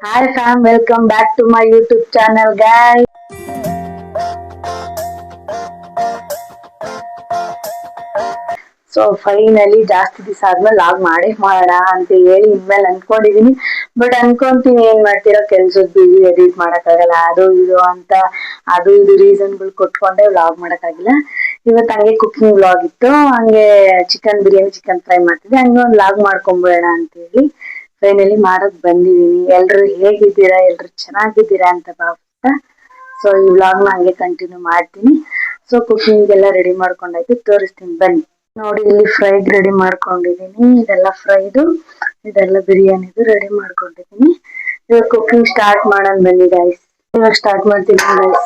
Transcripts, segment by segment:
Hi fam, welcome back to my YouTube channel guys. So finally ಜಾಸ್ತಿ ದಿವಸ ಆದ್ಮೇಲೆ log ಮಾಡೋಣ ಅಂತ ಹೇಳಿ ಇನ್ಮೇಲೆ ಅನ್ಕೊಂಡಿದೀನಿ. ಬಟ್ ಅನ್ಕೊಂತೀನಿ ಏನ್ ಮಾಡ್ತೀರಾ, ಕೆಲ್ಸದ ಬಿಸಿ, ಎಡಿಟ್ ಮಾಡಕ್ಕಾಗಲ್ಲ, ಅದು ಇದು ಅಂತ ಅದು ಇದು ರೀಸನ್ಗಳು ಕೊಟ್ಕೊಂಡೆ ವ್ಲಾಗ್ ಮಾಡಕ್ಕಾಗಿಲ್ಲ. ಇವತ್ತು ಹಂಗೆ ಕುಕಿಂಗ್ ವ್ಲಾಗ್ ಇತ್ತು, ಹಂಗೆ ಚಿಕನ್ ಬಿರಿಯಾನಿ, ಚಿಕನ್ ಫ್ರೈ ಮಾಡ್ತಿದ್ದೆ, ಹಂಗೆ ಒಂದು ವ್ಲಾಗ್ ಮಾಡ್ಕೊಂಬಿಡೋಣ ಅಂತ ಹೇಳಿ ಫೈನಲಿ ಮಾಡಕ್ ಬಂದಿದೀನಿ. ಎಲ್ರು ಹೇಗಿದ್ದೀರಾ, ಎಲ್ರು ಚೆನ್ನಾಗಿದ್ದೀರಾ ಅಂತ ಭಾವಿಸ್ತಾ ಸೊ ಈ ವ್ಲಾಗ್ನ ಹಂಗೆ ಕಂಟಿನ್ಯೂ ಮಾಡ್ತೀನಿ. ಸೊ ಕುಕಿಂಗ್ ಎಲ್ಲ ರೆಡಿ ಮಾಡ್ಕೊಂಡಾಯ್ತು, ತೋರಿಸ್ತೀನಿ ಬನ್ನಿ. ನೋಡಿ ಇಲ್ಲಿ ಫ್ರೈಗ್ ರೆಡಿ ಮಾಡ್ಕೊಂಡಿದೀನಿ, ಇದೆಲ್ಲ ಫ್ರೈದು, ಇದೆಲ್ಲ ಬಿರಿಯಾನಿದು ರೆಡಿ ಮಾಡ್ಕೊಂಡಿದೀನಿ. ಇವಾಗ ಕುಕಿಂಗ್ ಸ್ಟಾರ್ಟ್ ಮಾಡೋಣ ಬನ್ನಿ ಗೈಸ್. ಇವಾಗ ಸ್ಟಾರ್ಟ್ ಮಾಡ್ತೀನಿ ಗೈಸ್.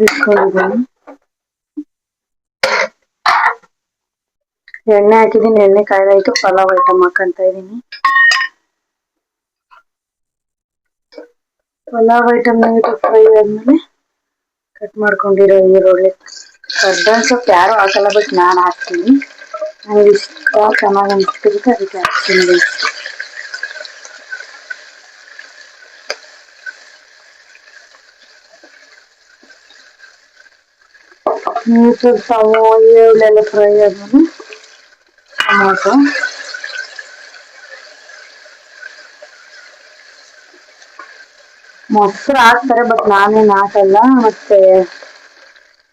ಇಟ್ಕೊಂಡಿದ್ದೀನಿ, ಎಣ್ಣೆ ಹಾಕಿದೀನಿ, ಎಣ್ಣೆ ಕಾಯ್ದಾಯ್ತು, ಪಲಾವ್ ಐಟಮ್ ಹಾಕಂತ ಇದೀನಿ. ಪಲಾವ್ ಐಟಮ್ ಫ್ರೈ ಆದ್ಮೇಲೆ ಕಟ್ ಮಾಡ್ಕೊಂಡಿರೋ ಈರುಳ್ಳಿ, ಕರ್ಬೇವಿನ ಸೊಪ್ಪು ಯಾರು ಹಾಕಲ್ಲ, ಬಟ್ ನಾನು ಹಾಕ್ತೀನಿ, ನನಗೆ ಇಷ್ಟ, ಚೆನ್ನಾಗಿ ಅನಿಸ್ತಿರುತ್ತೆ, ಅದಕ್ಕೆ ಹಾಕ್ತೀನಿ. ಸ್ವಲ್ಪ ಈರುಳ್ಳೆಲ್ಲ ಫ್ರೈ ಆದ್ಮೇಲೆ ಟೊಮೊಟೊ, ಮೊಸರು ಹಾಕ್ತಾರೆ ಬಟ್ ನಾನೇನು ಹಾಕಲ್ಲ. ಮತ್ತೆ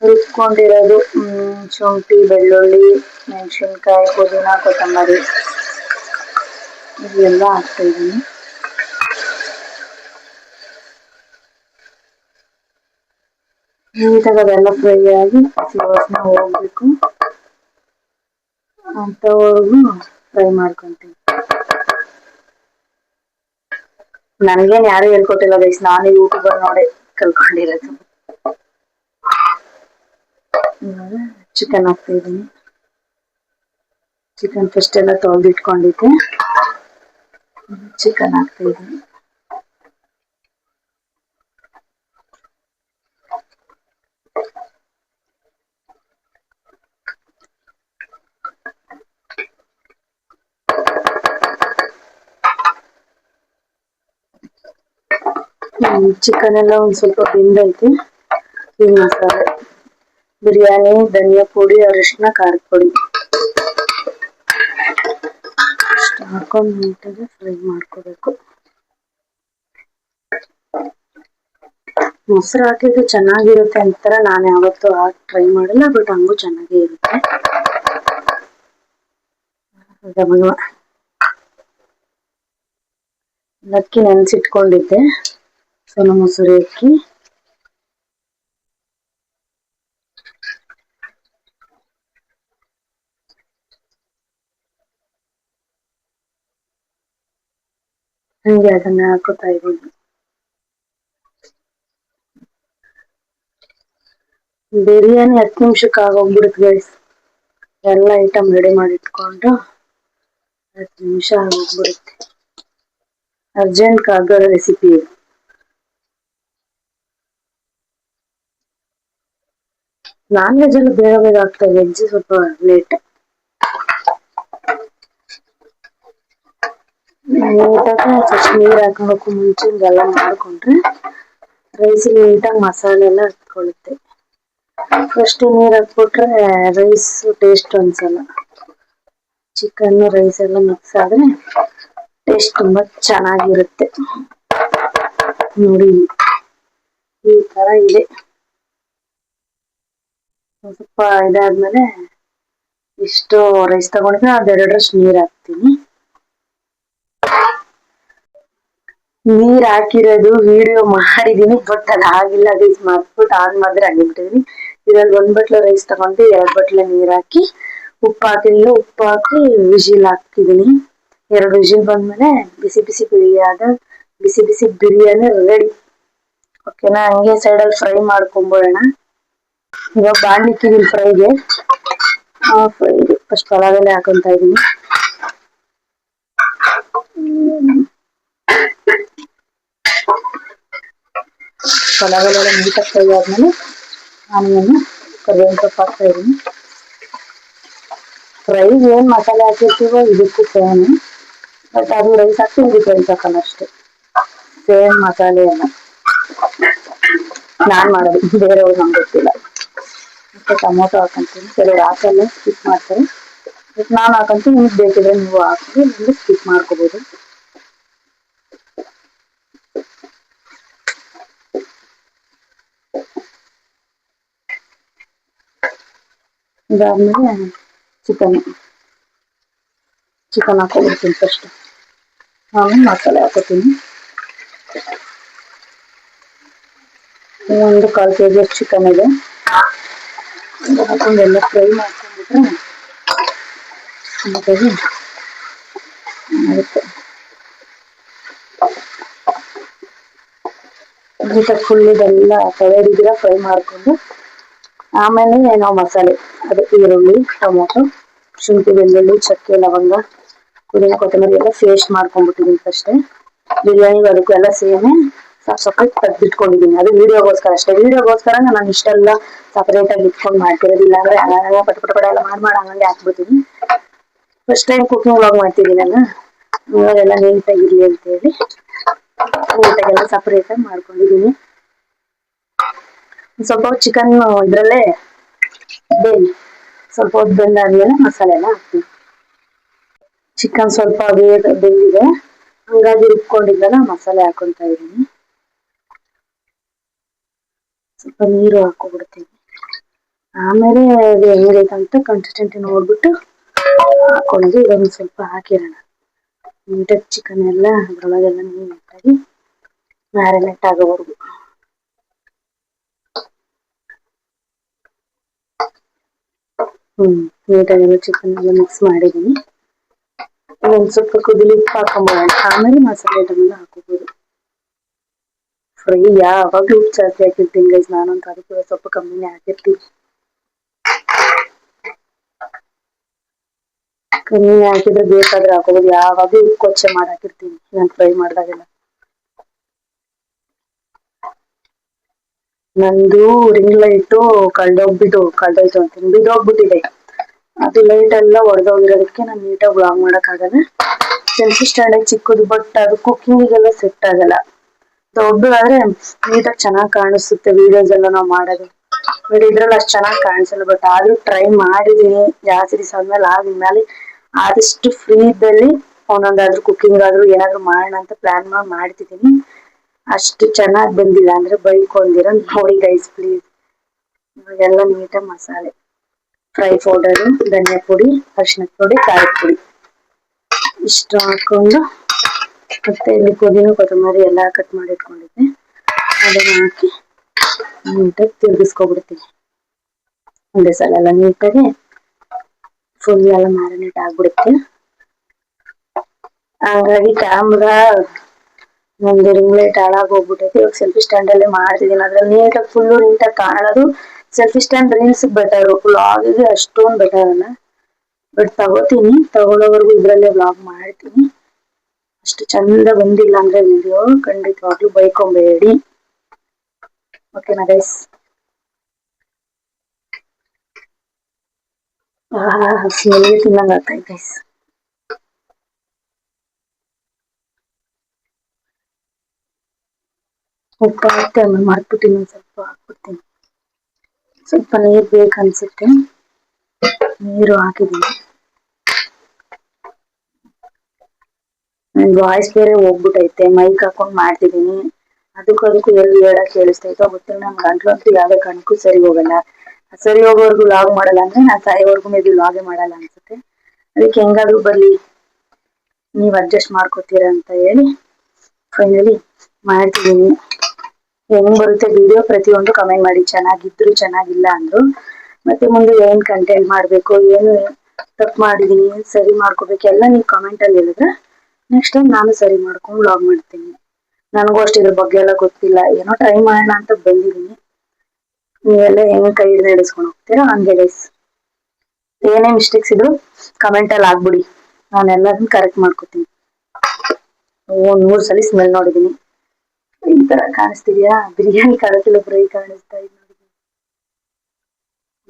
ರುಬ್ಕೊಂಡಿರೋದು ಶುಂಠಿ, ಬೆಳ್ಳುಳ್ಳಿ, ಮೆಣಸಿನ್ಕಾಯಿ, ಪುದೀನ, ಕೊತ್ತಂಬರಿ ಇದೆಲ್ಲ ಹಾಕ್ತಾ ಇದ್ದೀನಿ. ನೀಟಾಗಿ ಅದೆಲ್ಲ ಫ್ರೈ ಆಗಿ ಹಸಿ ವಾಸನೆ ಹೋಗ್ಬೇಕು ಅಂತವರೆಗೂ ಫ್ರೈ ಮಾಡ್ಕೊಂತೀನಿ. ನನ್ಗೇನ್ ಯಾರು ಹೇಳ್ಕೊಟ್ಟಿಲ್ಲ ಗೈಸ್, ನಾನು ಯೂಟ್ಯೂಬ್ ಅಲ್ಲಿ ನೋಡಿ ಕಲ್ಕೊಂಡಿರೋದು. ಚಿಕನ್ ಹಾಕ್ತಾ ಇದ್ದೀನಿ. ಚಿಕನ್ ಫಸ್ಟ್ ಎಲ್ಲ ತೊಳೆದಿಟ್ಕೊಂಡಿದ್ದೆ, ಚಿಕನ್ ಹಾಕ್ತಾ ಇದ್ದೀನಿ. ಚಿಕನ್ ಎಲ್ಲ ಒಂದ್ ಸ್ವಲ್ಪ ಬೆಂದೈತೆ. ಈ ಮಸಾಲೆ, ಬಿರಿಯಾನಿ ಧನಿಯಾ ಪುಡಿ, ಅರಿಶಿನ, ಖಾರದ ಪುಡಿ ಅಷ್ಟು ಹಾಕೊಂಡು ನೀಟಾಗಿ ಫ್ರೈ ಮಾಡ್ಕೋಬೇಕು. ಮೊಸರು ಹಾಕಿದ್ರೆ ಚೆನ್ನಾಗಿರುತ್ತೆ ಅಂತಾರ, ನಾನು ಯಾವತ್ತೂ ಹಾಕಿ ಟ್ರೈ ಮಾಡಿಲ್ಲ, ಬಟ್ ಹಂಗೂ ಚೆನ್ನಾಗೇ ಇರುತ್ತೆ. ಅಕ್ಕಿ ನೆನೆಸಿಟ್ಕೊಂಡಿದ್ದೆ, ಸೋನಾ ಮಸೂರಿ ಅಕ್ಕಿ, ಹಂಗೆ ಅದನ್ನ ಹಾಕೋತಾ ಇದ್ದೀನಿ. ಬಿರಿಯಾನಿ 10 ನಿಮಿಷಕ್ಕೆ ಆಗೋಗ್ಬಿಡುತ್ತೆ ಗೈಸ್. ಎಲ್ಲ ಐಟಮ್ ರೆಡಿ ಮಾಡಿ ಇಟ್ಕೊಂಡು 10 ನಿಮಿಷ ಆಗೋಗ್ಬಿಡುತ್ತೆ. ಅರ್ಜೆಂಟ್ ಆಗೋ ರೆಸಿಪಿ ಇದು. ನಾನ್ ವೆಜ್ ಎಲ್ಲ ಬೇಗ ಬೇಗ ಆಗ್ತದೆ, ವೆಜ್ ಸ್ವಲ್ಪ ಲೇಟ್. ನೀಟಾಗಿ ಫಸ್ಟ್ ನೀರು ಹಾಕೋಬೇಕು, ಮುಂಚೆ ಹಿಂಗೆಲ್ಲ ಮಾಡ್ಕೊಂಡ್ರೆ ರೈಸ್ ನೀಟಾಗಿ ಮಸಾಲೆ ಎಲ್ಲ ಹತ್ಕೊಳ್ಳುತ್ತೆ. ಫಸ್ಟ್ ನೀರು ಹಾಕ್ಬಿಟ್ರೆ ರೈಸ್ ಟೇಸ್ಟ್ ಅನ್ಸಲ್ಲ. ಚಿಕನ್ ರೈಸ್ ಎಲ್ಲ ಮಿಕ್ಸ್ ಆದ್ರೆ ಟೇಸ್ಟ್ ತುಂಬಾ ಚೆನ್ನಾಗಿರುತ್ತೆ. ನೋಡಿ ಈ ತರ ಇದೆ. ಸ್ವಲ್ಪ ಇದಾದ್ಮೇಲೆ ಇಷ್ಟು ರೈಸ್ ತಗೊಂಡ್ರೆ ಅದೆರಡರಷ್ಟು ನೀರ್ ಹಾಕ್ತೀನಿ. ನೀರ್ ಹಾಕಿರೋದು ವಿಡಿಯೋ ಮಾಡಿದೀನಿ, ಬಟ್ ಅದಾಗಿಲ್ಲ ಗೈಸ್, ಮರ್ತ್ಬಿಟ್ಟು ಆನ್ ಮಾಡಿದ್ರೆ ಹಂಗೆ ಬಿಟ್ಟಿದೀನಿ. ಇದ್ರಲ್ಲಿ 1 ಬಟ್ಲು ರೈಸ್ ತಗೊಂಡು 2 ಬಟ್ಲು ನೀರ್ ಹಾಕಿ ಉಪ್ಪು ಹಾಕಿಲ್ಲ, ಉಪ್ಪು ಹಾಕಿ ವಿಜಿಲ್ ಹಾಕ್ತಿದೀನಿ. 2 ವಿಜಿಲ್ ಬಂದ್ಮೇಲೆ ಬಿಸಿ ಬಿಸಿ ಬಿರಿಯಾನಿ ರೆಡಿ. ಓಕೆನಾ, ಹಂಗೆ ಸೈಡಲ್ಲಿ ಫ್ರೈ ಮಾಡ್ಕೊಂಬೋಣ. ಇವಾಗ ಬಾಣಲಿ ಇಕ್ಕಿದೀನಿ ಫ್ರೈಗೆ. ಫಸ್ಟ್ ಪಲಾವೆಲ್ಲ ಹಾಕೊಂತ ಇದೀನಿ. ಪಲಾವೆಲ್ಲ ನೀಟಾಗಿ ಫ್ರೈ ಆದ್ಮೇಲೆ ಆನಿಯನ್, ಕರಿಬೇವಿನ ಸೊಪ್ಪು ಹಾಕ್ತಾ ಇದೀನಿ. ಫ್ರೈ ಏನ್ ಮಸಾಲೆ ಹಾಕಿರ್ತೀವೋ ಇದಕ್ಕೂ ಸೇಮ್, ಬಟ್ ಅದು ರೈಸ್ ಹಾಕಿ ಇದಕ್ಕೆ ರೈಸ್ ಹಾಕಲ್ಲ ಅಷ್ಟೇ, ಸೇಮ್ ಮಸಾಲೆ ಎಲ್ಲ ನಾನ್ ಮಾಡೋದು, ಬೇರೆಯವ್ರು ನಂಗೆ ಗೊತ್ತಿಲ್ಲ. ಮತ್ತೆ ಟೊಮೊಟೊ ಹಾಕೊಂತೀನಿ, ಕೆಲವ್ರು ಹಾಕಲ್ಲ ಸ್ಕಿಪ್ ಮಾಡ್ತಾರೆ, ಬಟ್ ನಾನು ಹಾಕೊಂತೀನಿ. ನಿಮ್ಗೆ ಬೇಕಿದ್ರೆ ನೀವು ಹಾಕಿ, ನಿಮ್ಗೆ ಸ್ಕಿಪ್ ಮಾಡ್ಕೋಬೋದು. ಇದಾದ್ಮೇಲೆ ಚಿಕನ್ ಹಾಕೊಬಿಡ್ತೀನಿ ಫಸ್ಟ್, ಆಮೇಲೆ ಮಸಾಲೆ ಹಾಕೋತೀನಿ. ಒಂದು 1/4 kg ಚಿಕನ್ ಇದೆ, ಹಾಕೊಂಡೆಲ್ಲ ಫ್ರೈ ಮಾಡ್ಕೊಂಡ್ಬಿಟ್ರೆ ನೀಟಾಗಿ ಆಗುತ್ತೆ. ನೀಟಾಗಿ ಫುಲ್ ಇದೆಲ್ಲ ತವೆಡಿದಿರ ಫ್ರೈ ಮಾಡಿಕೊಂಡು ಆಮೇಲೆ ನಾವು ಮಸಾಲೆ, ಅದು ಈರುಳ್ಳಿ, ಟೊಮೊಟೊ, ಶುಂಠಿ, ಬೆಳ್ಳುಳ್ಳಿ, ಚಕ್ಕೆ, ಲವಂಗ, ಪುದೀನ, ಕೊತ್ತಂಬರಿ ಎಲ್ಲ ಪೇಸ್ಟ್ ಮಾಡ್ಕೊಂಡ್ಬಿಟ್ಟಿದ್ದೀನಿ ಫಸ್ಟೇ. ಬಿರಿಯಾನಿಗೆ ಅದಕ್ಕೂ ಎಲ್ಲ ಸೇಮೆ ಸಪ್ರೇಟ್ ತೆಗ್ದಿಟ್ಕೊಂಡಿದ್ದೀನಿ. ಅದು ವಿಡಿಯೋಗೋಸ್ಕರ ಅಷ್ಟೇ, ವಿಡಿಯೋಗೋಸ್ಕರ ನಾನು ಇಷ್ಟೆಲ್ಲ ಸಪರೇಟ್ ಆಗಿ ಇಟ್ಕೊಂಡು ಮಾಡ್ತಿರೋದಿಲ್ಲ, ಅಂದ್ರೆ ಪಟ ಪಟ ಎಲ್ಲ ಮಾಡಿ ಹಂಗೆ ಹಾಕ್ಬಿಡ್ತೀನಿ. ಫಸ್ಟ್ ಟೈಮ್ ಕುಕಿಂಗ್ ವ್ಲಾಗ್ ಮಾಡ್ತಿದ್ದೀನಲ್ಲ, ಇವಾಗೆಲ್ಲ ನೀಟಾಗಿರ್ಲಿ ಅಂತ ಹೇಳಿ ನೀಟಾಗೆಲ್ಲ ಸಪರೇಟ್ ಆಗಿ ಮಾಡ್ಕೊಂಡಿದ್ದೀನಿ. ಸ್ವಲ್ಪ ಚಿಕನ್ ಇದ್ರಲ್ಲೇ ಸ್ವಲ್ಪ ಹೊತ್ತು ಬೆಂದಾದ್ಮೇಲೆ ಮಸಾಲೆ ಎಲ್ಲ ಹಾಕ್ತೀನಿ. ಚಿಕನ್ ಸ್ವಲ್ಪ ಬೆಂದಿದೆ, ಹಂಗಾಗಿ ರುಬ್ಕೊಂಡಿದ್ದೆಲ್ಲ ಮಸಾಲೆ ಹಾಕೊಂತ ಇದ್ದೀನಿ. ಸ್ವಲ್ಪ ನೀರು ಹಾಕೊಬಿಡ್ತೀನಿ, ಆಮೇಲೆ ಅದು ಹೆಂಗೈತಂತ ಕನ್ಸಿಸ್ಟೆನ್ಸಿ ನೋಡ್ಬಿಟ್ಟು ಹಾಕೊಂಡು ಇದೊಂದು ಸ್ವಲ್ಪ ಹಾಕಿರೋಣ. ನೀಟಾಗಿ ಚಿಕನ್ ಎಲ್ಲ ಅದ್ರೊಳಗೆಲ್ಲ ನೀಟಾಗಿ ಮ್ಯಾರಿನೇಟ್ ಆಗೋವರೆಗೂ ನೀಟಾಗೆಲ್ಲ ಚಿಕನ್ ಎಲ್ಲ ಮಿಕ್ಸ್ ಮಾಡಿದ್ದೀನಿ. ಒಂದು ಸ್ವಲ್ಪ ಕುದಿಲಿ ಉಪ್ಪು ಹಾಕೊಂಬೋಣ, ಆಮೇಲೆ ಮಸಾಲೆ ಐಟಮೆಲ್ಲ ಹಾಕೋಬೋದು. ಫ್ರೈ ಯಾವಾಗಲೂ ಉಪ್ಪು ಜಾಸ್ತಿ ಹಾಕಿರ್ತೀನಿ ಗೈಸ್, ನಾನಂತೂ ಅದಕ್ಕೆ ಸ್ವಲ್ಪ ಕಮ್ಮಿನೇ ಹಾಕಿರ್ತೀನಿ. ಕಮ್ಮಿ ಹಾಕಿದ್ರೆ ಬೇಕಾದ್ರೆ ಹಾಕೋಬೋದು, ಯಾವಾಗಲೂ ಉಪ್ಪು ಕೊಚ್ಚೆ ಮಾಡಿ ಹಾಕಿರ್ತೀನಿ ನಾನು ಫ್ರೈ ಮಾಡಿದಾಗೆಲ್ಲ. ನಂದು ರಿಂಗ್ ಲೈಟು ಕಳ್ದೋಯ್ತು ಅಂತೀನಿ, ಬಿದ್ದೋಗ್ಬಿಟ್ಟಿದೆ. ಅದು ಲೈಟ್ ಎಲ್ಲ ಒಡೆದೋಗಿರೋದಕ್ಕೆ ನಾನು ನೀಟಾಗಿ ವ್ಲಾಗ್ ಮಾಡೋಕ್ಕಾಗಲ್ಲ. ಸೆಲ್ಫಿ ಸ್ಟ್ಯಾಂಡ್ ಚಿಕ್ಕದು, ಬಟ್ ಅದು ಕುಕ್ಕಿಂಗಿಗೆಲ್ಲ ಸೆಟ್ ಆಗಲ್ಲ. ದೊಡ್ಡದಾದ್ರೆ ನೀಟಾಗಿ ಚೆನ್ನಾಗಿ ಕಾಣಿಸುತ್ತೆ ವಿಡಿಯೋಸ್ ಎಲ್ಲ ನಾವು ಮಾಡೋದು, ಬಟ್ ಇದ್ರಲ್ಲಿ ಅಷ್ಟು ಚೆನ್ನಾಗಿ ಕಾಣಿಸಲ್ಲ. ಬಟ್ ಆದ್ರೂ ಟ್ರೈ ಮಾಡಿದೀನಿ, ಜಾಸ್ತಿ ದಿವಸ ಆದ್ಮೇಲೆ ಆದ್ಮೇಲೆ ಆದಷ್ಟು ಫ್ರೀ ಇದ್ದಲ್ಲಿ ಒಂದೊಂದಾದ್ರೂ ಕುಕ್ಕಿಂಗ್ ಆದ್ರೂ ಏನಾದ್ರು ಮಾಡೋಣ ಅಂತ ಪ್ಲಾನ್ ಮಾಡ್ತಿದ್ದೀನಿ. ಅಷ್ಟು ಚೆನ್ನಾಗಿ ಬಂದಿಲ್ಲ ಅಂದ್ರೆ ಬೈಕೊಂದಿರ ನೋಡಿ ಗೈಸ್ ಪ್ಲೀಸ್. ಇವಾಗೆಲ್ಲ ನೀಟಾಗಿ ಮಸಾಲೆ, ಫ್ರೈ ಪೌಡರು, ಧನಿಯಾ ಪುಡಿ, ಅರಿಶಿನದ ಪುಡಿ, ಖಾರದ ಪುಡಿ ಇಷ್ಟು ಹಾಕೊಂಡು, ಮತ್ತೆ ಇಲ್ಲಿ ಪುದೀನ ಕೊತ್ತಂಬರಿ ಎಲ್ಲ ಕಟ್ ಮಾಡಿ ಇಟ್ಕೊಂಡಿದ್ದೆ, ಅದನ್ನ ಹಾಕಿ ನೀಟಾಗಿ ತಿರುಗಿಸ್ಕೊಬಿಡ್ತೀನಿ. ಒಂದೇ ಸಲ ಎಲ್ಲ ನೀಟಾಗಿ ಫುಲ್ ಎಲ್ಲ ಮ್ಯಾರಿನೇಟ್ ಆಗ್ಬಿಡುತ್ತೆ. ಹಾಗಾಗಿ ಕ್ಯಾಮ್ರಾ ಒಂದು ರಿಂಗ್ ಲೈಟ್ ಹಾಳಾಗಿ ಹೋಗ್ಬಿಟ್ಟೈತೆ. ಇವಾಗ ಸೆಲ್ಫಿ ಸ್ಟ್ಯಾಂಡ್ ಅಲ್ಲೇ ಮಾಡ್ತಿದ್ದೀನಿ, ಅದ್ರಲ್ಲಿ ನೀಟಾಗಿ ಫುಲ್ಲು ನೀಟಾಗಿ ಕಾಣೋದು ಸೆಲ್ಫಿ ಸ್ಟ್ಯಾಂಡ್. ರೀಲ್ಸ್ ಬೆಟರ್, ವ್ಲಾಗಿಗೆ ಅಷ್ಟೊಂದು ಬೆಟರ್ ಅಲ್ಲ, ಬಟ್ ತಗೊಳ್ಳೋವರೆಗೂ ಇದ್ರಲ್ಲೇ ವ್ಲಾಗ್ ಮಾಡ್ತೀನಿ. ಅಷ್ಟು ಚಂದ ಬಂದಿಲ್ಲ ಅಂದ್ರೆ ವಿಡಿಯೋ ಖಂಡಿತವಾಗ್ಲೂ ಬೈಕೊಂಬೇಡಿ, ಓಕೆನಾ ಗೈಸ್? ಸ್ಮೆಲ್ಗೆ ತಿನ್ನಂಗ ಆಗ್ತೈತೆ ಗೈಸ್. ಉಪ್ಪು ಹಾಕ್ತೆ ಆಮೇಲೆ ಮರ್ತ್ಬಿಟ್ಟಿನಿ, ಸ್ವಲ್ಪ ಹಾಕ್ಬಿಡ್ತೀನಿ. ಸ್ವಲ್ಪ ನೀರು ಬೇಕನ್ಸುತ್ತೆ, ನೀರು ಹಾಕಿದ್ದೀನಿ. ವಾಯ್ಸ್ ಬೇರೆ ಹೋಗ್ಬಿಟ್ಟೈತೆ, ಮೈಕ್ ಹಾಕೊಂಡ್ ಮಾಡ್ತಿದ್ದೀನಿ, ಅದಕ್ಕೂ ಎಲ್ಲಿ ಹೇಳಕ್ ಕೇಳಿಸ್ತೈತೋ ಗೊತ್ತಿಲ್ಲ. ನನ್ ಗಂಟ್ಲಂತೂ ಯಾವ್ದೇ ಕಣಕ್ಕೂ ಸರಿ ಹೋಗಲ್ಲ. ಸರಿ ಹೋಗೋವರೆಗೂ ಲಾಗ್ ಮಾಡಲ್ಲ ಅಂದ್ರೆ ನಾನು ಸಾಯೋವರೆಗೂ ಮೇ ಬಿ ಲಾಗೇ ಮಾಡಲ್ಲ ಅನ್ಸುತ್ತೆ. ಅದಕ್ಕೆ ಹೆಂಗಾದ್ರೂ ಬರ್ಲಿ, ನೀವ್ ಅಡ್ಜಸ್ಟ್ ಮಾಡ್ಕೋತೀರ ಅಂತ ಹೇಳಿ ಫೈನಲಿ ಮಾಡ್ತಿದ್ದೀನಿ. ಹೆಂಗ್ ಬರುತ್ತೆ ವಿಡಿಯೋ ಪ್ರತಿಯೊಂದು ಕಮೆಂಟ್ ಮಾಡಿ, ಚೆನ್ನಾಗಿದ್ರು ಚೆನ್ನಾಗಿಲ್ಲ ಅಂದ್ರು. ಮತ್ತೆ ಮುಂದೆ ಏನ್ ಕಂಟೆಂಟ್ ಮಾಡ್ಬೇಕು, ಏನು ತಪ್ಪು ಮಾಡಿದೀನಿ, ಏನ್ ಸರಿ ಮಾಡ್ಕೋಬೇಕು ಎಲ್ಲ ನೀವು ಕಮೆಂಟ್ ಅಲ್ಲಿ ಹೇಳಿದ್ರೆ ನೆಕ್ಸ್ಟ್ ಟೈಮ್ ನಾನು ಸರಿ ಮಾಡ್ಕೊಂಡು ವ್ಲಾಗ್ ಮಾಡ್ತೀನಿ. ನನಗೂ ಅಷ್ಟು ಇದ್ರ ಬಗ್ಗೆ ಎಲ್ಲ ಗೊತ್ತಿಲ್ಲ, ಏನೋ ಟ್ರೈ ಮಾಡೋಣ ಅಂತ ಬಂದಿದ್ದೀನಿ. ನೀವೆಲ್ಲ ಹೆಂಗ್ ಕೈ ಹಿಡಿದು ನಡೆಸ್ಕೊಂಡು ಹೋಗ್ತೀರಾ ಹಂಗೆ ಗೈಸ್. ಏನೇ ಮಿಸ್ಟೇಕ್ಸ್ ಇದ್ರು ಕಮೆಂಟ್ ಅಲ್ಲಿ ಆಗ್ಬಿಡಿ, ನಾನು ಎಲ್ಲದನ್ನ ಕರೆಕ್ಟ್ ಮಾಡ್ಕೋತೀನಿ. 3 ಸಲ ಸ್ಮೆಲ್ ನೋಡಿದೀನಿ, ಈ ತರ ಕಾಣಿಸ್ತಿದ್ಯಾ? ಬಿರಿಯಾನಿ ಕಾಣಿಸ್ತಿಲ್ಲ, ಫ್ರೈ ಕಾಣಿಸ್ತಾ ಇದೆ,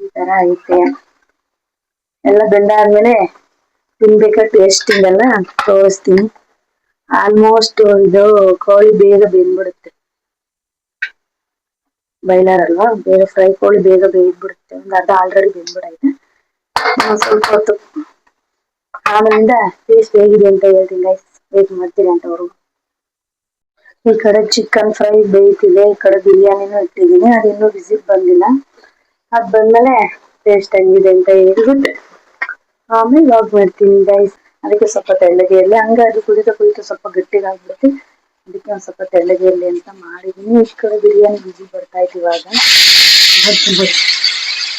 ಈ ತರ ಐತೆ. ಎಲ್ಲ ಬೆಂದಾದ್ಮೇಲೆ ತಿನ್ಬೇಕಾ ಟೇಸ್ಟಿಂಗ್ ಎಲ್ಲ ತೋರಿಸ್ತೀನಿ. ಆಲ್ಮೋಸ್ಟ್ ಇದು ಕೋಳಿ ಬೇಗ ಬೆಂದ್ಬಿಡುತ್ತೆ, ಬೈಲರ್ ಅಲ್ವಾ, ಬೇಗ ಫ್ರೈ ಕೋಳಿ ಬೇಗ ಬೇಯ್ಬಿಡುತ್ತೆ. ಒಂದು ಅರ್ಧ ಆಲ್ರೆಡಿ ಬೆಂದ್ಬಿಡೈತೆ. ಸ್ವಲ್ಪ ಹೊತ್ತು ಆಮೇಲಿಂದ ಟೇಸ್ಟ್ ಹೇಗಿದೆ ಅಂತ ಹೇಳ್ತೀನಿ ಗೈಸ್, ವೇಟ್ ಮಾಡ್ತೀನಿ ಅಂತ ಅವರು. ಈ ಕಡೆ ಚಿಕನ್ ಫ್ರೈ ಬೇಯ್ತಿದೆ, ಈ ಕಡೆ ಬಿರಿಯಾನಿನೂ ಇಟ್ಟಿದ್ದೀನಿ, ಅದಿನ್ನೂ ವಿಸಿಲ್ ಬಂದಿಲ್ಲ. ಅದ್ ಬಂದ್ಮೇಲೆ ಟೇಸ್ಟ್ ಹೆಂಗಿದೆ ಅಂತ ಹೇಳ್ಬಿಟ್ಟು ಆಮೇಲೆ ಲಾಗ್ ಮಾಡ್ತೀನಿ ಗೈಸ್. ಅದಕ್ಕೆ ಸ್ವಲ್ಪ ತೆಳ್ಳಗೆ ಇರಲಿ, ಹಂಗ ಅದು ಕುದಿತ ಕುದಿತ ಸ್ವಲ್ಪ ಗಟ್ಟಿಗಾಗ್ಬಿಡುತ್ತೆ. ಅದಕ್ಕೆ ಒಂದ್ ಸ್ವಲ್ಪ ತೆಳ್ಳಗೆ ಇರಲಿ ಅಂತ ಮಾಡಿದೀನಿ. ಈ ಕಡೆ ಬಿರಿಯಾನಿ ವಿಸಿಲ್ ಬರ್ತಾ ಇತ್ತು ಇವಾಗ.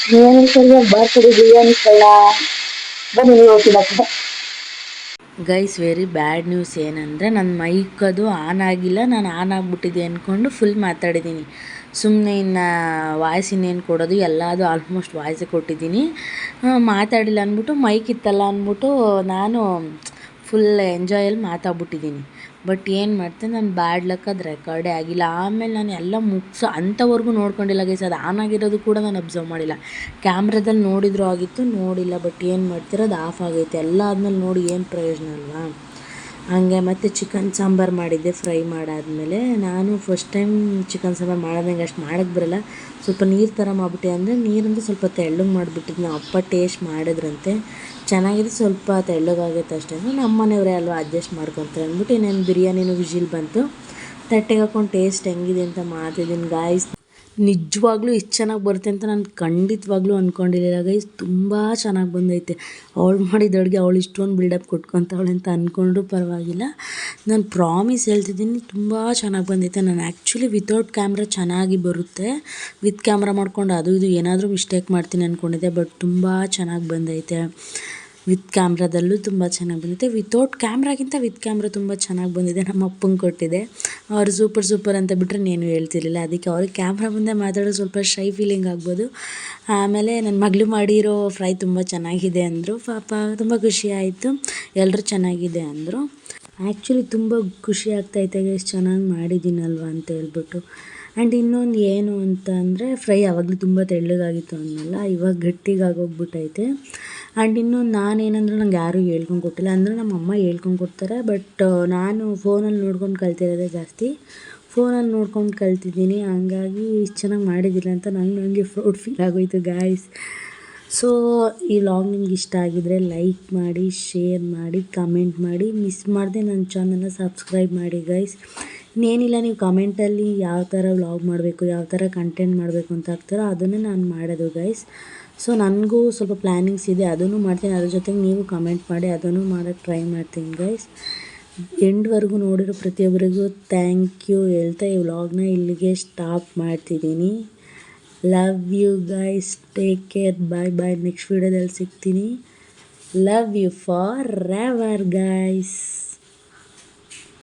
ಬಿರಿಯಾನಿ ಬಾರ್ಕಡೆ ಬಿರಿಯಾನಿ ಕಳ್ಳ ಬನ್ನಿ ನೀವು ಹೋಗ್ತಿಲ್ಲ. ಗೈಸ್ ವೆರಿ ಬ್ಯಾಡ್ ನ್ಯೂಸ್ ಏನಂದರೆ ನನ್ನ ಮೈಕ್ ಅದು ಆನ್ ಆಗಿಲ್ಲ. ನಾನು ಆನ್ ಆಗಿಬಿಟ್ಟಿದೆ ಅಂದ್ಕೊಂಡು ಫುಲ್ ಮಾತಾಡಿದ್ದೀನಿ. ಸುಮ್ಮನೆ ಇನ್ನು ವಾಯ್ಸ್ ಇನ್ನೇನು ಕೊಡೋದು, ಎಲ್ಲದು ಆಲ್ಮೋಸ್ಟ್ ವಾಯ್ಸೇ ಕೊಟ್ಟಿದ್ದೀನಿ. ಮಾತಾಡಿಲ್ಲ ಅಂದ್ಬಿಟ್ಟು ಮೈಕ್ ಇತ್ತಲ್ಲ ಅಂದ್ಬಿಟ್ಟು ನಾನು ಫುಲ್ ಎಂಜಾಯಲ್ಲಿ ಮಾತಾಡ್ಬಿಟ್ಟಿದ್ದೀನಿ. ಬಟ್ ಏನು ಮಾಡ್ತೀನಿ, ನಾನು ಬ್ಯಾಡ್ ಲಕ್ ಅದು ರೆಕಾರ್ಡೇ ಆಗಿಲ್ಲ. ಆಮೇಲೆ ನಾನು ಎಲ್ಲ ಅಂಥವರೆಗೂ ನೋಡ್ಕೊಂಡಿಲ್ಲ ಗೈಸ್, ಅದು ಆನ್ ಆಗಿರೋದು ಕೂಡ ನಾನು ಅಬ್ಸರ್ವ್ ಮಾಡಿಲ್ಲ. ಕ್ಯಾಮ್ರಾದಲ್ಲಿ ನೋಡಿದರೂ ಆಗಿತ್ತು, ನೋಡಿಲ್ಲ. ಬಟ್ ಏನು ಮಾಡ್ತೀರ, ಅದು ಆಫ್ ಆಗೈತೆ. ಎಲ್ಲ ಆದಮೇಲೆ ನೋಡಿ ಏನು ಪ್ರಯೋಜನ ಅಲ್ವಾ. ಹಂಗೆ ಮತ್ತು ಚಿಕನ್ ಸಾಂಬಾರು ಮಾಡಿದ್ದೆ ಫ್ರೈ ಮಾಡಾದಮೇಲೆ. ನಾನು ಫಸ್ಟ್ ಟೈಮ್ ಚಿಕನ್ ಸಾಂಬಾರು ಮಾಡೋದಂಗೆ ಅಷ್ಟು ಮಾಡೋಕ್ಕೆ ಬರೋಲ್ಲ. ಸ್ವಲ್ಪ ನೀರು ಥರ ಮಾಡಿಬಿಟ್ಟೆ, ಅಂದರೆ ನೀರಂದು ಸ್ವಲ್ಪ ತೆಳ್ಳಗೆ ಮಾಡಿಬಿಟ್ಟಿದ್ದು. ಅಪ್ಪ ಟೇಸ್ಟ್ ಮಾಡಿದ್ರಂತೆ, ಚೆನ್ನಾಗಿದೆ, ಸ್ವಲ್ಪ ತೆಳ್ಳಗಾಗೈತೆ ಅಷ್ಟೇ. ನಮ್ಮ ಮನೆಯವರೇ ಅಲ್ವಾ, ಅಡ್ಜಸ್ಟ್ ಮಾಡ್ಕೊತಾರೆ ಅಂದ್ಬಿಟ್ಟು ಇನ್ನೇನು ಬಿರಿಯಾನಿನೂ ವಿಜಿಲ್ ಬಂತು. ತಟ್ಟೆಗೆ ಹಾಕೊಂಡು ಟೇಸ್ಟ್ ಹೆಂಗಿದೆ ಅಂತ ಮಾಡ್ತಿದ್ದೀನಿ ಗಾಯ್ಸ್. ನಿಜವಾಗ್ಲೂ ಇಷ್ಟು ಚೆನ್ನಾಗಿ ಬರುತ್ತೆ ಅಂತ ನಾನು ಖಂಡಿತವಾಗ್ಲೂ ಅಂದ್ಕೊಂಡಿರಲಿಲ್ಲ ಗೈಸ್. ತುಂಬ ಚೆನ್ನಾಗಿ ಬಂದೈತೆ. ಅವಳು ಮಾಡಿದ ಅಡುಗೆ ಅವಳು ಇಷ್ಟೊಂದು ಬಿಲ್ಡಪ್ ಕೊಟ್ಕೊತಾವಳೆ ಅಂತ ಅಂದ್ಕೊಂಡ್ರೂ ಪರವಾಗಿಲ್ಲ. ನಾನು ಪ್ರಾಮಿಸ್ ಹೇಳ್ತಿದ್ದೀನಿ, ತುಂಬ ಚೆನ್ನಾಗಿ ಬಂದೈತೆ. ನಾನು ಆ್ಯಕ್ಚುಲಿ ವಿತೌಟ್ ಕ್ಯಾಮ್ರಾ ಚೆನ್ನಾಗಿ ಬರುತ್ತೆ, ವಿತ್ ಕ್ಯಾಮ್ರಾ ಮಾಡ್ಕೊಂಡು ಅದು ಇದು ಏನಾದರೂ ಮಿಸ್ಟೇಕ್ ಮಾಡ್ತೀನಿ ಅಂದ್ಕೊಂಡಿದ್ದೆ. ಬಟ್ ತುಂಬ ಚೆನ್ನಾಗಿ ಬಂದೈತೆ. ವಿತ್ ಕ್ಯಾಮ್ರಾದಲ್ಲೂ ತುಂಬ ಚೆನ್ನಾಗಿ ಬಂದಿದೆ, ವಿತೌಟ್ ಕ್ಯಾಮ್ರಾಗಿಂತ ವಿತ್ ಕ್ಯಾಮ್ರಾ ತುಂಬ ಚೆನ್ನಾಗಿ ಬಂದಿದೆ. ನಮ್ಮ ಅಪ್ಪಂಗೆ ಕೊಟ್ಟಿದ್ದೆ, ಅವರು ಸೂಪರ್ ಅಂತ ಬಿಟ್ಟರೆ ಏನು ಹೇಳ್ತಿರ್ಲಿಲ್ಲ. ಅದಕ್ಕೆ ಅವ್ರಿಗೆ ಕ್ಯಾಮ್ರಾ ಮುಂದೆ ಮಾತಾಡೋದು ಸ್ವಲ್ಪ ಶೈ ಫೀಲಿಂಗ್ ಆಗ್ಬೋದು. ಆಮೇಲೆ ನನ್ನ ಮಗಳು ಮಾಡಿರೋ ಫ್ರೈ ತುಂಬ ಚೆನ್ನಾಗಿದೆ ಅಂದರು. ಪಾಪ ತುಂಬ ಖುಷಿ ಆಯಿತು, ಎಲ್ಲರೂ ಚೆನ್ನಾಗಿದೆ ಅಂದರು. ಆ್ಯಕ್ಚುಲಿ ತುಂಬ ಖುಷಿ ಆಗ್ತಾಯಿತ್ತು ಎಷ್ಟು ಚೆನ್ನಾಗಿ ಮಾಡಿದ್ದೀನಲ್ವ ಅಂತ ಹೇಳ್ಬಿಟ್ಟು. ಆ್ಯಂಡ್ ಇನ್ನೊಂದು ಏನು ಅಂತ ಅಂದರೆ, ಫ್ರೈ ಆವಾಗಲೂ ತುಂಬ ತೆಳ್ಳಗಾಗಿತ್ತು ಅನ್ನಲ್ಲ, ಇವಾಗ ಗಟ್ಟಿಗಾಗೋಗ್ಬಿಟ್ಟೈತೆ. ಆ್ಯಂಡ್ ಇನ್ನೊಂದು ನಾನೇನಂದ್ರೆ, ನಂಗೆ ಯಾರೂ ಹೇಳ್ಕೊಂಡು ಕೊಟ್ಟಿಲ್ಲ. ಅಂದರೆ ನಮ್ಮ ಅಮ್ಮ ಹೇಳ್ಕೊಂಡು ಕೊಡ್ತಾರೆ, ಬಟ್ ನಾನು ಫೋನಲ್ಲಿ ನೋಡ್ಕೊಂಡು ಕಲ್ತಿರೋದೇ ಜಾಸ್ತಿ. ಫೋನಲ್ಲಿ ನೋಡ್ಕೊಂಡು ಕಲ್ತಿದ್ದೀನಿ, ಹಂಗಾಗಿ ಇಷ್ಟು ಚೆನ್ನಾಗಿ ಮಾಡಿದ್ದಿಲ್ಲ ಅಂತ ನನಗೆ ಪ್ರೌಡ್ ಫೀಲ್ ಆಗೋಯ್ತು ಗಾಯ್ಸ್. ಸೊ ಈ ವ್ಲಾಗ್ ನಿಮ್ಗೆ ಇಷ್ಟ ಆಗಿದರೆ ಲೈಕ್ ಮಾಡಿ, ಶೇರ್ ಮಾಡಿ, ಕಮೆಂಟ್ ಮಾಡಿ, ಮಿಸ್ ಮಾಡದೆ ನನ್ನ ಚಾನಲ್ನ ಸಬ್ಸ್ಕ್ರೈಬ್ ಮಾಡಿ ಗೈಸ್. ಇನ್ನೇನಿಲ್ಲ, ನೀವು ಕಮೆಂಟಲ್ಲಿ ಯಾವ ಥರ ವ್ಲಾಗ್ ಮಾಡಬೇಕು, ಯಾವ ಥರ ಕಂಟೆಂಟ್ ಮಾಡಬೇಕು ಅಂತ ಹಾಕ್ತಾರೋ ಅದನ್ನೇ ನಾನು ಮಾಡೋದು ಗೈಸ್. ಸೊ ನನಗೂ ಸ್ವಲ್ಪ ಪ್ಲ್ಯಾನಿಂಗ್ಸ್ ಇದೆ, ಅದನ್ನು ಮಾಡ್ತೀನಿ. ಅದ್ರ ಜೊತೆಗೆ ನೀವು ಕಮೆಂಟ್ ಮಾಡಿ, ಅದನ್ನು ಮಾಡೋಕ್ಕೆ ಟ್ರೈ ಮಾಡ್ತೀನಿ ಗೈಸ್. ಎಂಡ್ವರೆಗೂ ನೋಡಿರೋ ಪ್ರತಿಯೊಬ್ಬರಿಗೂ ಥ್ಯಾಂಕ್ ಯು ಹೇಳ್ತಾ ಈ ವ್ಲಾಗ್ನ ಇಲ್ಲಿಗೆ ಸ್ಟಾಪ್ ಮಾಡ್ತಿದ್ದೀನಿ. Love you guys, take care, bye. Next ವೀಡಿಯೋದಲ್ಲಿ ಸಿಗ್ತೀನಿ. Love you forever guys.